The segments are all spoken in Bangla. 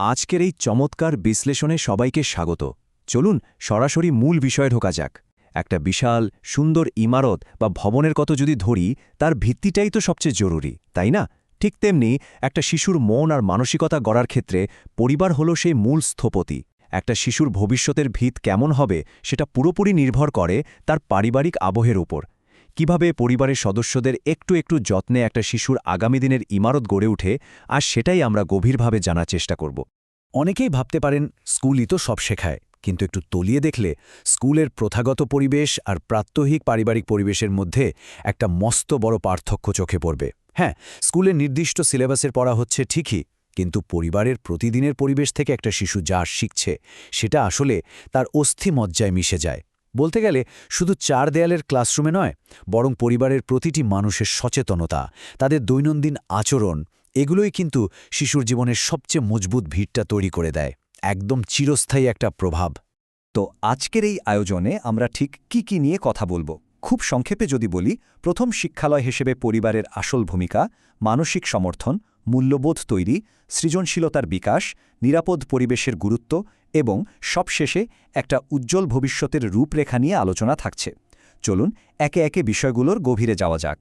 আজকের এই চমৎকার বিশ্লেষণে সবাইকে স্বাগত। চলুন সরাসরি মূল বিষয়ে ঢোকা যাক। একটা বিশাল সুন্দর ইমারত বা ভবনের কথা যদি ধরি, তার ভিত্তিটাই তো সবচেয়ে জরুরি, তাই না? ঠিক তেমনি একটা শিশুর মন আর মানসিকতা গড়ার ক্ষেত্রে পরিবার হলো সেই মূল স্থপতি। একটা শিশুর ভবিষ্যতের ভিত কেমন হবে সেটা পুরোপুরি নির্ভর করে তার পারিবারিক আবহের উপর। কিভাবে পরিবারের সদস্যদের একটু একটু যত্নে একটা শিশুর আগামী দিনের ইমারত গড়ে ওঠে, আর সেটাই আমরা গভীরভাবে জানার চেষ্টা করব। অনেকেই ভাবতে পারেন স্কুলই তো সব শেখায়, কিন্তু একটু তলিয়ে দেখলে স্কুলের প্রথাগত পরিবেশ আর প্রাত্যহিক পারিবারিক পরিবেশের মধ্যে একটা মস্ত বড় পার্থক্য চোখে পড়বে। হ্যাঁ, স্কুলে নির্দিষ্ট সিলেবাসের পড়া হচ্ছে ঠিকই, কিন্তু পরিবারের প্রতিদিনের পরিবেশ থেকে একটা শিশু যা শিখছে সেটা আসলে তার অস্থিমজ্জায় মিশে যায়। বলতে গেলে শুধু চার দেয়ালের ক্লাসরুমে নয়, বরং পরিবারের প্রতিটি মানুষের সচেতনতা, তাদের দৈনন্দিন আচরণ, এগুলোই কিন্তু শিশুর জীবনের সবচেয়ে মজবুত ভিতটা তৈরি করে দেয়, একদম চিরস্থায়ী একটা প্রভাব। তো আজকের এই আয়োজনে আমরা ঠিক কি নিয়ে কথা বলবো? খুব সংক্ষেপে যদি বলি, প্রথম শিক্ষালয় হিসেবে পরিবারের আসল ভূমিকা, মানসিক সমর্থন, মূল্যবোধ তৈরি, সৃজনশীলতার বিকাশ, নিরাপদ পরিবেশের গুরুত্ব এবং সবশেষে একটা উজ্জ্বল ভবিষ্যতের রূপরেখা নিয়ে আলোচনা থাকছে। চলুন একে একে বিষয়গুলোর গভীরে যাওয়া যাক।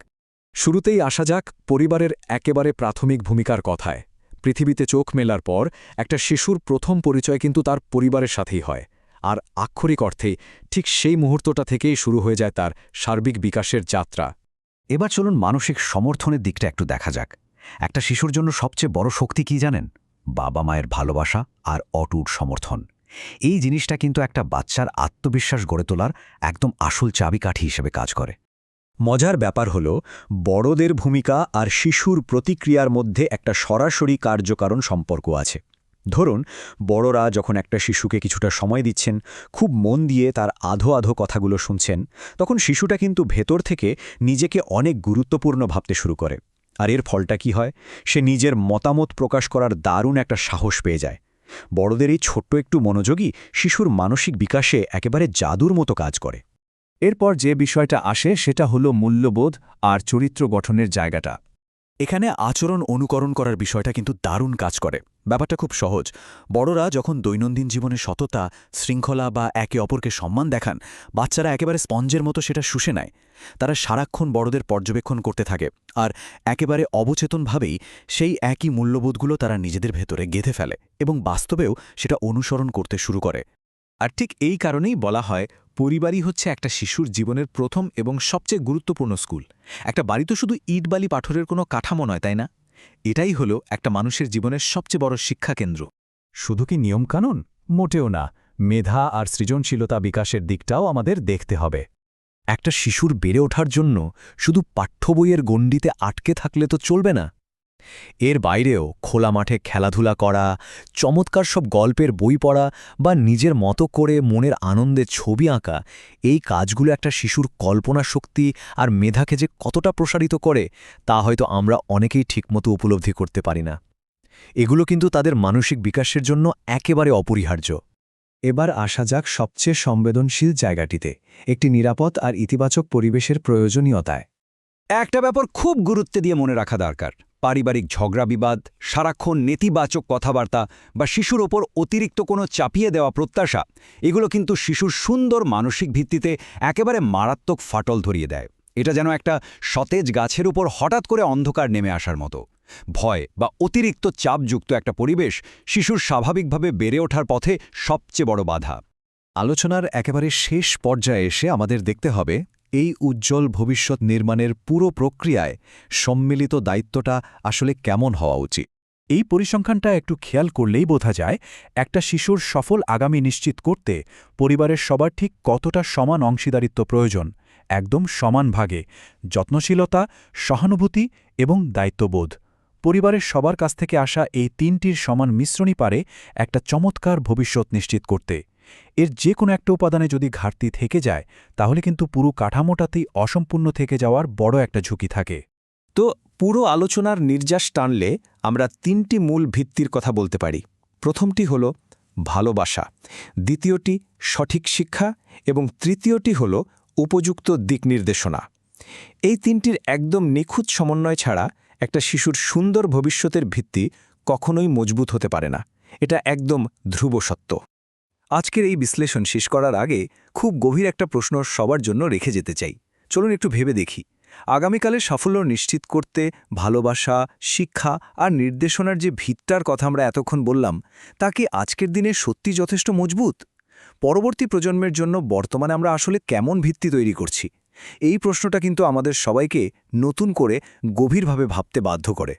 শুরুতেই আসা যাক পরিবারের একেবারে প্রাথমিক ভূমিকার কথায়। পৃথিবীতে চোখ মেলার পর একটা শিশুর প্রথম পরিচয় কিন্তু তার পরিবারের সাথেই হয়, আর আক্ষরিক অর্থেই ঠিক সেই মুহূর্তটা থেকেই শুরু হয়ে যায় তার সার্বিক বিকাশের যাত্রা। এবার চলুন মানসিক সমর্থনের দিকটা একটু দেখা যাক। একটা শিশুর জন্য সবচেয়ে বড় শক্তি কি জানেন? বাবা মায়ের ভালোবাসা আর অটুট সমর্থন। এই জিনিসটা কিন্তু একটা বাচ্চার আত্মবিশ্বাস গড়ে তোলার একদম আসল চাবিকাঠি হিসেবে কাজ করে। মজার ব্যাপার হল, বড়দের ভূমিকা আর শিশুর প্রতিক্রিয়ার মধ্যে একটা সরাসরি কার্যকারণ সম্পর্ক আছে। ধরুন, বড়রা যখন একটা শিশুকে কিছুটা সময় দিচ্ছেন, খুব মন দিয়ে তার আধো আধো কথাগুলো শুনছেন, তখন শিশুটা কিন্তু ভেতর থেকে নিজেকে অনেক গুরুত্বপূর্ণ ভাবতে শুরু করে। আর এর ফলটা কি হয়? সে নিজের মতামত প্রকাশ করার দারুণ একটা সাহস পেয়ে যায়। বড়দের এই ছোট্ট একটু মনোযোগী শিশুর মানসিক বিকাশে একেবারে জাদুর মতো কাজ করে। এরপর যে বিষয়টা আসে সেটা হলো মূল্যবোধ আর চরিত্র গঠনের জায়গাটা। এখানে আচরণ অনুকরণ করার বিষয়টা কিন্তু দারুণ কাজ করে। ব্যাপারটা খুব সহজ। বড়রা যখন দৈনন্দিন জীবনে সততা, শৃঙ্খলা বা একে অপরকে সম্মান দেখান, বাচ্চারা একেবারে স্পঞ্জের মতো সেটা শুষে নেয়। তারা সারাক্ষণ বড়দের পর্যবেক্ষণ করতে থাকে, আর একেবারে অবচেতনভাবেই সেই একই মূল্যবোধগুলো তারা নিজেদের ভেতরে গেঁথে ফেলে এবং বাস্তবেও সেটা অনুসরণ করতে শুরু করে। আর ঠিক এই কারণেই বলা হয়, পরিবারই হচ্ছে একটা শিশুর জীবনের প্রথম এবং সবচেয়ে গুরুত্বপূর্ণ স্কুল। একটা বাড়ি তো শুধু ইটবালি পাথরের কোনো কাঠামো নয়, তাই না? এটাই হলো একটা মানুষের জীবনের সবচেয়ে বড় শিক্ষাকেন্দ্র। শুধু কি নিয়মকানুন? মোটেও না। মেধা আর সৃজনশীলতা বিকাশের দিকটাও আমাদের দেখতে হবে। একটা শিশুর বেড়ে ওঠার জন্য শুধু পাঠ্য বইয়ের গণ্ডিতে আটকে থাকলে তো চলবে না। এর বাইরেও খোলা মাঠে খেলাধুলা করা, চমৎকার সব গল্পের বই পড়া বা নিজের মতো করে মনের আনন্দে ছবি আঁকা, এই কাজগুলো একটা শিশুর কল্পনা শক্তি আর মেধাকে যে কতটা প্রসারিত করে, তা হয়তো আমরা অনেকেই ঠিকমতো উপলব্ধি করতে পারি না। এগুলো কিন্তু তাদের মানসিক বিকাশের জন্য একেবারে অপরিহার্য। এবার আসা যাক সবচেয়ে সংবেদনশীল জায়গাটিতে, একটি নিরাপদ আর ইতিবাচক পরিবেশের প্রয়োজনীয়তায়। একটা ব্যাপার খুব গুরুত্ব দিয়ে মনে রাখা দরকার। পারিবারিক ঝগড়া বিবাদ, সারাক্ষণ নেতিবাচক কথাবার্তা বা শিশুর ওপর অতিরিক্ত কোনো চাপিয়ে দেওয়া প্রত্যাশা, এগুলো কিন্তু শিশুর সুন্দর মানসিক ভিত্তিতে একেবারে মারাত্মক ফাটল ধরিয়ে দেয়। এটা যেন একটা সতেজ গাছের উপর হঠাৎ করে অন্ধকার নেমে আসার মতো। ভয় বা অতিরিক্ত চাপযুক্ত একটা পরিবেশ শিশুর স্বাভাবিকভাবে বেড়ে ওঠার পথে সবচেয়ে বড় বাধা। আলোচনার একেবারে শেষ পর্যায়ে এসে আমাদের দেখতে হবে, এই উজ্জ্বল ভবিষ্যৎ নির্মাণের পুরো প্রক্রিয়ায় সম্মিলিত দায়িত্বটা আসলে কেমন হওয়া উচিত। এই পরিসংখ্যানটা একটু খেয়াল করলেই বোঝা যায়, একটা শিশুর সফল আগামী নিশ্চিত করতে পরিবারের সবার ঠিক কতটা সমান অংশীদারিত্ব প্রয়োজন। একদম সমান ভাগে যত্নশীলতা, সহানুভূতি এবং দায়িত্ববোধ। পরিবারের সবার কাছ থেকে আসা এই তিনটির সমান মিশ্রণই পারে একটা চমৎকার ভবিষ্যৎ নিশ্চিত করতে। এর যে কোনো একটা উপাদানে যদি ঘাটতি থেকে যায়, তাহলে কিন্তু পুরো কাঠামোটাতেই অসম্পূর্ণ থেকে যাওয়ার বড় একটা ঝুঁকি থাকে। তো পুরো আলোচনার নির্যাস টানলে আমরা তিনটি মূল ভিত্তির কথা বলতে পারি। প্রথমটি হল ভালোবাসা, দ্বিতীয়টি সঠিক শিক্ষা এবং তৃতীয়টি হল উপযুক্ত দিক নির্দেশনা। এই তিনটির একদম নিখুঁত সমন্বয় ছাড়া একটা শিশুর সুন্দর ভবিষ্যতের ভিত্তি কখনোই মজবুত হতে পারে না। এটা একদম ধ্রুব সত্য। আজকের এই বিশ্লেষণ শেষ করার আগে খুব গভীর একটা প্রশ্ন সবার জন্য রেখে যেতে চাই। চলুন একটু ভেবে দেখি, আগামীকালের সাফল্য নিশ্চিত করতে ভালোবাসা, শিক্ষা আর নির্দেশনার যে ভিতটার কথা আমরা এতক্ষণ বললাম, তা কি আজকের দিনে সত্যি যথেষ্ট মজবুত? পরবর্তী প্রজন্মের জন্য বর্তমানে আমরা আসলে কেমন ভিত্তি তৈরি করছি? এই প্রশ্নটা কিন্তু আমাদের সবাইকে নতুন করে গভীরভাবে ভাবতে বাধ্য করে।